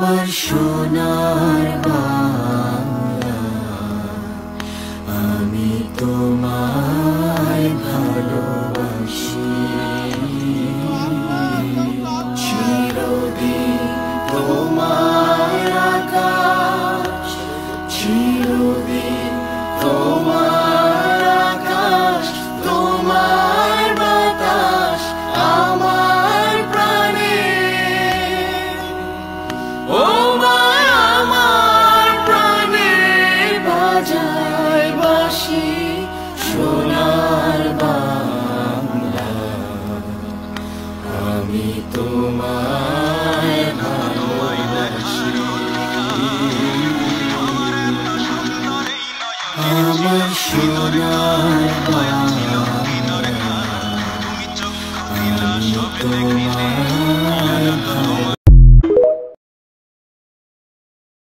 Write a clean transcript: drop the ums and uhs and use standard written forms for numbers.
আমার সোনার বাংলা, আমি তোমায় ভালোবাসি। চিরদিন তোমার আকাশ, চিরদিন তোমার আকাশ, তোমার বাতাস আমার প্রাণে। ও মা আমার প্রাণে বাজায় বাঁশি, সোনার বাংলা, আমি তোমায় ভালোবাসি। আমার সোনার